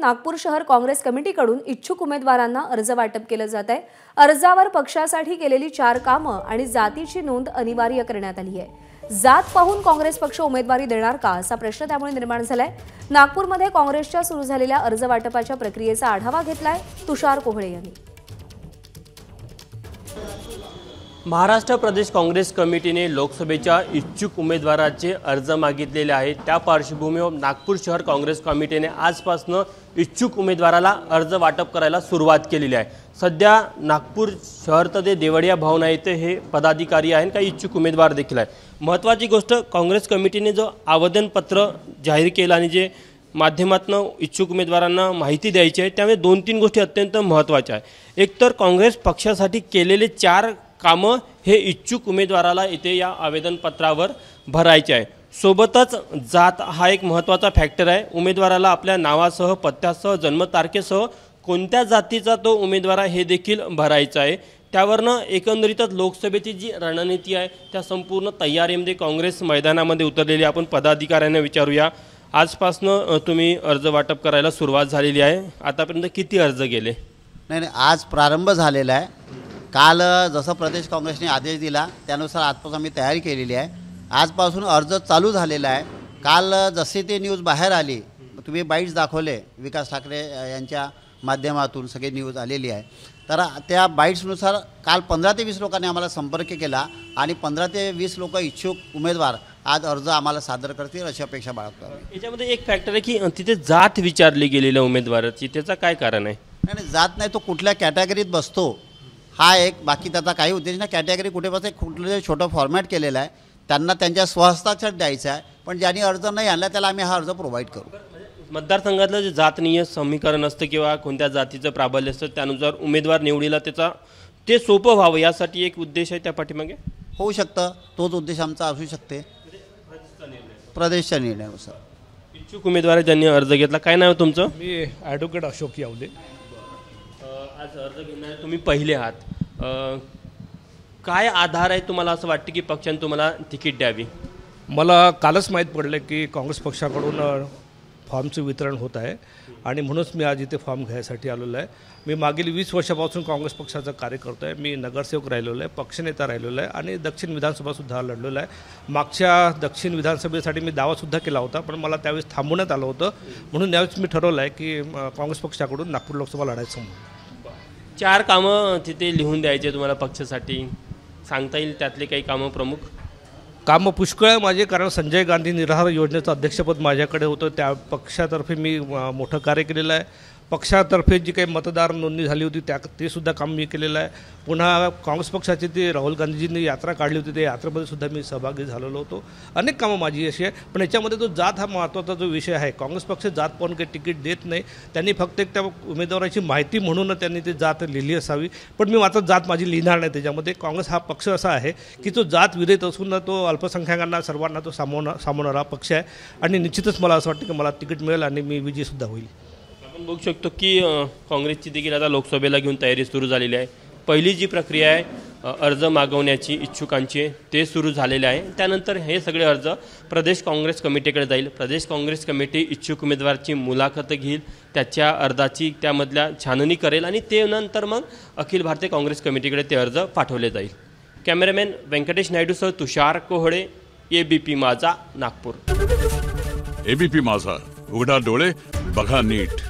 नागपूर शहर काँग्रेस कमिटीकडून इच्छुक उमेदवारांना अर्ज वाटप केले जात आहे। अर्जावर पक्षासाठी केलेली 4 कामं आणि जातीची नोंद अनिवार्य करण्यात आली आहे। जात पाहून काँग्रेस पक्ष उमेदवारी देणार का असा प्रश्न त्यामुळे निर्माण झालाय। नागपूरमध्ये काँग्रेसच्या सुरू झालेल्या अर्ज वाटपाच्या प्रक्रियेचा आढावा घेतलाय तुषार कोहळे यांनी। महाराष्ट्र प्रदेश काँग्रेस कमिटीने लोकसभेच्या इच्छुक उमेदवारांचे अर्ज मागितलेले आहेत। त्या पार्श्वभूमीवर नागपूर शहर काँग्रेस कमिटीने आजपासून इच्छुक उमेदवाराला अर्ज वाटप करायला सुरुवात केलेली आहे। सध्या नागपूर शहर ते देवडिया भवन येथे हे पदाधिकारी आहेत, काही इच्छुक उमेदवार देखील आहेत। महत्त्वाची गोष्ट काँग्रेस कमिटीने जो आवेदनपत्र जाहीर केलं आणि जे माध्यमातून इच्छुक उमेदवारांना माहिती द्यायची आहे त्यामुळे 2-3 गोष्टी अत्यंत महत्त्वाच्या आहेत। एक तर काँग्रेस पक्षासाठी केलेले 4 कामं हे इच्छुक उमेदवाराला इथे या आवेदनपत्रावर भरायचे आहे। सोबतच जात हा एक महत्त्वाचा फॅक्टर आहे। उमेदवाराला आपल्या नावासह पत्त्यासह जन्मतारखेसह कोणत्या जातीचा तो उमेदवार आहे हे देखील भरायचं आहे। त्यावरनं एकंदरीतच लोकसभेची जी रणनीती आहे त्या संपूर्ण तयारीमध्ये काँग्रेस मैदानामध्ये उतरलेली। आपण पदाधिकाऱ्यांना विचारूया, आजपासून तुम्ही अर्ज वाटप करायला सुरुवात झालेली आहे, आतापर्यंत किती अर्ज गेले? नाही, आज प्रारंभ झालेला आहे। काल जसं प्रदेश काँग्रेसने आदेश दिला त्यानुसार आजपासून आम्ही तयारी केलेली आहे। आजपासून अर्ज चालू झालेला आहे। काल जसे ते न्यूज बाहेर आली, तुम्ही बाईट्स दाखवले, विकास ठाकरे यांच्या माध्यमातून सगळे न्यूज आलेली आहे। तर त्या बाईट्सनुसार काल 15 ते 20 लोकांनी आम्हाला संपर्क केला आणि 15 ते 20 लोक इच्छुक उमेदवार आज अर्ज आम्हाला सादर करतील अशी अपेक्षा बाळगतो आम्ही। याच्यामध्ये एक फॅक्टर आहे की तिथे जात विचारली गेलेल्या उमेदवाराची, त्याचं काय कारण आहे? नाही, जात नाही, तो कुठल्या कॅटेगरीत बसतो हा एक, बाकी त्याचा काही उद्देश नाही। कॅटेगरी कुठे बसते कुठलं छोटं फॉर्मॅट केलेलं आहे, त्यांना त्यांच्या स्वहस्ताक्षर द्यायचं आहे, पण ज्यांनी अर्ज नाही आणला त्याला आम्ही हा अर्ज प्रोव्हाइड करू। मतदारसंघातलं जे जातनीय समीकरण असतं किंवा कोणत्या जातीचं प्राबल्य असतं त्यानुसार उमेदवार निवडीला ते सोपं व्हावं यासाठी एक उद्देश आहे त्या पाठीमागे होऊ शकतं, तोच उद्देश आमचा असू शकते प्रदेशच्या निर्णयानुसार। इच्छुक उमेदवार ज्यांनी अर्ज घेतला, काय नाव तुमचं? मी ॲडव्होकेट अशोक यावले। आज अर्ज घेणार तुम्ही पहिले आहात, काय आधार आहे तुम्हाला असं वाटतं की पक्षाने तुम्हाला तिकीट द्यावी? मला कालच माहीत पडलं की काँग्रेस पक्षाकडून फॉर्मचं वितरण होत आहे आणि म्हणूनच मी आज इथे फॉर्म घ्यायसाठी आलेलो आहे। मी मागील 20 वर्षापासून काँग्रेस पक्षाचा कार्यकर्ता आहे। मी नगरसेवक राहिलेलो आहे, पक्षनेता राहिलेलो आहे आणि दक्षिण विधानसभासुद्धा लढलेलो आहे। मागच्या दक्षिण विधानसभेसाठी मी दावासुद्धा केला होता, पण मला त्यावेळेस थांबवण्यात आलं होतं, म्हणून यावेळेस मी ठरवलं आहे की काँग्रेस पक्षाकडून नागपूर लोकसभा लढायचं म्हणून। 4 कामं तिथे लिहून द्यायचे तुम्हाला पक्षासाठी, सांगता येईल त्यातले काही कामं प्रमुख? कामं पुष्कळ आहे माझे, कारण संजय गांधी निराहार योजनेचं अध्यक्षपद माझ्याकडे होतं, त्या पक्षातर्फे मी मोठं कार्य केलेलं आहे। पक्षातर्फे जी काही मतदार नोंदणी झाली होती ते सुद्धा काम मी केलेलं आहे। पुन्हा काँग्रेस पक्षाची ती राहुल गांधीजींनी यात्रा काढली होती, त्या यात्रेमध्ये सुद्धा मी सहभागी झालेलो होतो। अनेक कामं माझी अशी आहे, पण याच्यामध्ये तो जात हा महत्त्वाचा जो विषय आहे। काँग्रेस पक्ष जात पाहून काही तिकीट देत नाही, त्यांनी फक्त एक त्या उमेदवाराची माहिती म्हणून त्यांनी ती जात लिहिली असावी, पण मी मात्र जात माझी लिहिणार नाही त्याच्यामध्ये। काँग्रेस हा पक्ष असा आहे की तो जात विरहित असून तो अल्पसंख्याकांना सर्वांना तो सामावणारा पक्ष आहे आणि निश्चितच मला असं वाटतं की मला तिकीट मिळेल आणि मी विजयीसुद्धा होईल। आपण बघू शकतो की काँग्रेसची देखील आता लोकसभेला घेऊन तयारी सुरू झालेली आहे। पहिली जी प्रक्रिया आहे अर्ज मागवण्याची इच्छुकांची ते सुरू झालेले आहे। त्यानंतर हे सगळे अर्ज प्रदेश काँग्रेस कमिटीकडे जाईल। प्रदेश काँग्रेस कमिटी इच्छुक उमेदवाराची मुलाखत घेईल, त्याच्या अर्जाची त्यामधल्या छाननी करेल आणि ते नंतर मग अखिल भारतीय काँग्रेस कमिटीकडे ते अर्ज पाठवले जाईल। कॅमेरामॅन व्यंकटेश नायडूसह तुषार कोहळे, ABP माझा, नागपूर। ABP माझा, उघडा डोळे बघा नीट।